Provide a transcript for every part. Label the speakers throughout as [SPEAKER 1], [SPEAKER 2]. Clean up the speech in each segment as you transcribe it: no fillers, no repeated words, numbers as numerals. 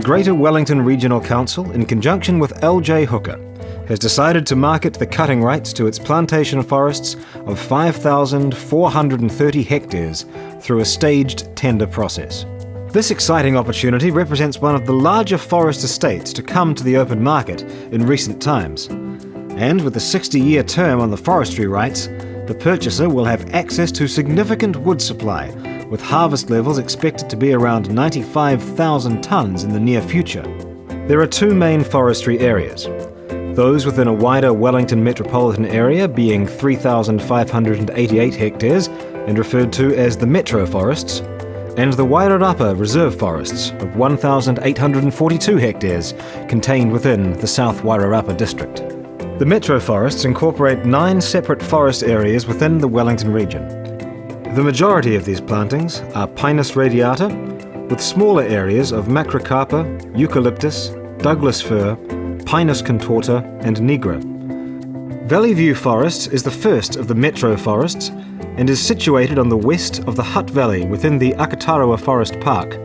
[SPEAKER 1] Greater Wellington Regional Council, in conjunction with L.J. Hooker, has decided to market the cutting rights to its plantation forests of 5,430 hectares through a staged tender process. This exciting opportunity represents one of the larger forest estates to come to the open market in recent times. And with a 60-year term on the forestry rights, the purchaser will have access to significant wood supply, with harvest levels expected to be around 95,000 tonnes in the near future. There are two main forestry areas. Those within a wider Wellington metropolitan area being 3,588 hectares and referred to as the Metro Forests, and the Wairarapa Reserve Forests of 1,842 hectares contained within the South Wairarapa district. The Metro Forests incorporate 9 separate forest areas within the Wellington region. The majority of these plantings are Pinus radiata, with smaller areas of Macrocarpa, Eucalyptus, Douglas fir, Pinus contorta and nigra. Valley View Forest is the first of the Metro Forests and is situated on the west of the Hutt Valley within the Akatarawa Forest Park.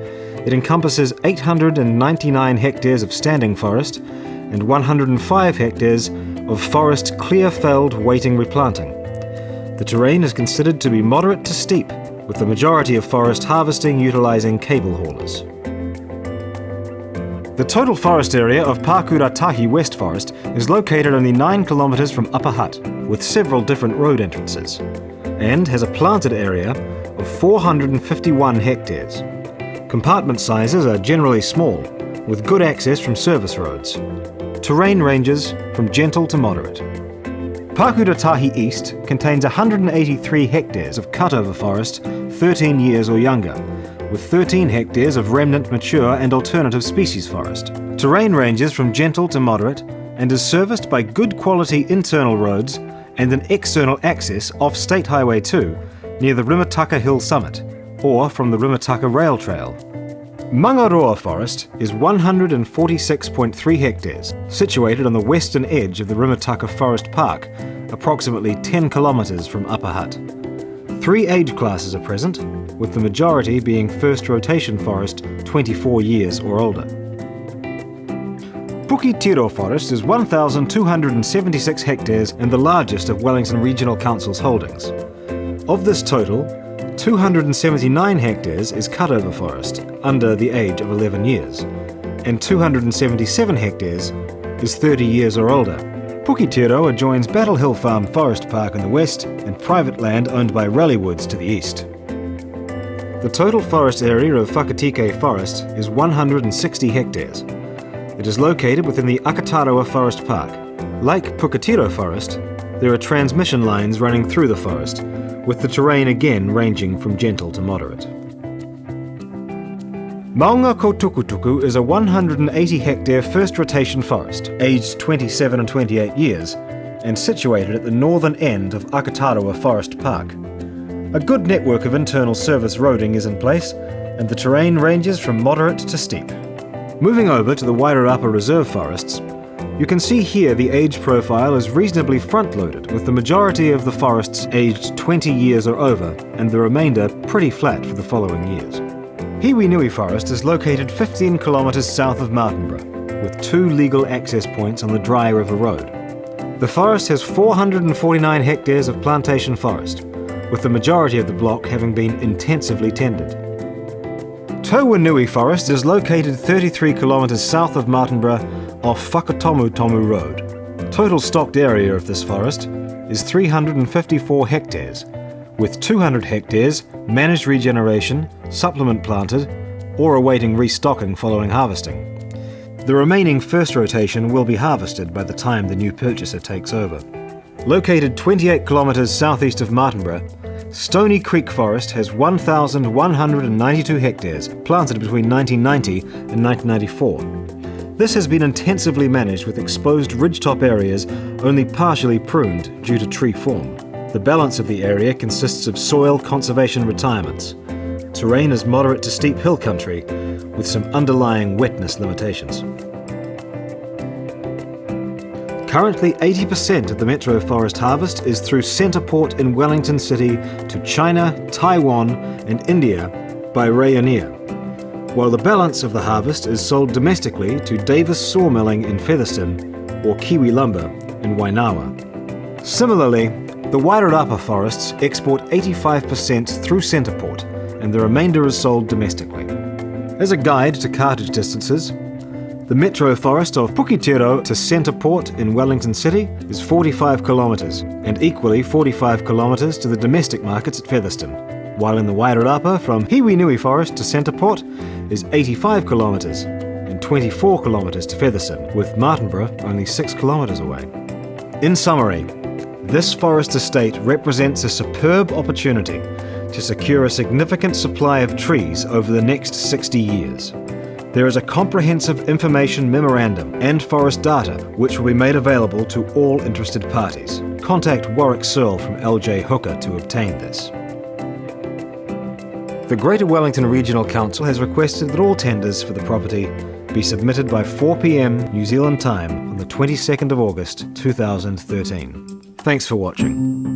[SPEAKER 1] It encompasses 899 hectares of standing forest and 105 hectares of forest clear-felled waiting replanting. The terrain is considered to be moderate to steep, with the majority of forest harvesting utilising cable haulers. The total forest area of Pakuratahi West Forest is located only 9 kilometres from Upper Hutt, with several different road entrances, and has a planted area of 451 hectares. Compartment sizes are generally small, with good access from service roads. Terrain ranges from gentle to moderate. Pakuratahi East contains 183 hectares of cutover forest 13 years or younger, with 13 hectares of remnant mature and alternative species forest. Terrain ranges from gentle to moderate and is serviced by good quality internal roads and an external access off State Highway 2 near the Rimataka Hill summit, or from the Rimataka Rail Trail. Mangaroa Forest is 146.3 hectares, situated on the western edge of the Rimataka Forest Park, approximately 10 kilometres from Upper Hutt. 3 age classes are present, with the majority being first rotation forest 24 years or older. Puketiro Forest is 1,276 hectares and the largest of Wellington Regional Council's holdings. Of this total, 279 hectares is cutover forest, under the age of 11 years, and 277 hectares is 30 years or older. Puketiro adjoins Battle Hill Farm Forest Park in the west and private land owned by Rallywoods to the east. The total forest area of Whakatike Forest is 160 hectares. It is located within the Akatarawa Forest Park. Like Puketiro Forest, there are transmission lines running through the forest, with the terrain again ranging from gentle to moderate. Maunga ko Tukutuku is a 180-hectare first rotation forest, aged 27 and 28 years, and situated at the northern end of Akatarawa Forest Park. A good network of internal service roading is in place, and the terrain ranges from moderate to steep. Moving over to the Wairarapa Reserve Forests, you can see here the age profile is reasonably front-loaded, with the majority of the forests aged 20 years or over, and the remainder pretty flat for the following years. Hiwinui Forest is located 15 kilometres south of Martinborough, with 2 legal access points on the Dry River Road. The forest has 449 hectares of plantation forest, with the majority of the block having been intensively tended. Tauanui Forest is located 33 kilometres south of Martinborough off Whakatomu Road. Total stocked area of this forest is 354 hectares, with 200 hectares managed regeneration, supplement planted, or awaiting restocking following harvesting. The remaining first rotation will be harvested by the time the new purchaser takes over. Located 28 kilometres southeast of Martinborough, Stony Creek Forest has 1,192 hectares planted between 1990 and 1994. This has been intensively managed with exposed ridgetop areas only partially pruned due to tree form. The balance of the area consists of soil conservation retirements. Terrain is moderate to steep hill country with some underlying wetness limitations. Currently, 80% of the Metro Forest harvest is through Centreport in Wellington City to China, Taiwan and India by Rayonier, while the balance of the harvest is sold domestically to Davis Sawmilling in Featherston or Kiwi Lumber in Wainawa. Similarly, the Wairarapa forests export 85% through Centreport, and the remainder is sold domestically. As a guide to cartage distances, the metro forest of Puketiro to Centreport in Wellington City is 45 kilometres, and equally 45 kilometres to the domestic markets at Featherston, while in the Wairarapa from Hiwinui Forest to Centreport is 85 kilometres and 24 kilometres to Featherston, with Martinborough only 6 kilometres away. In summary, this forest estate represents a superb opportunity to secure a significant supply of trees over the next 60 years. There is a comprehensive information memorandum and forest data which will be made available to all interested parties. Contact Warwick Searle from LJ Hooker to obtain this. The Greater Wellington Regional Council has requested that all tenders for the property be submitted by 4 p.m. New Zealand time on the 22nd of August 2013. Thanks for watching.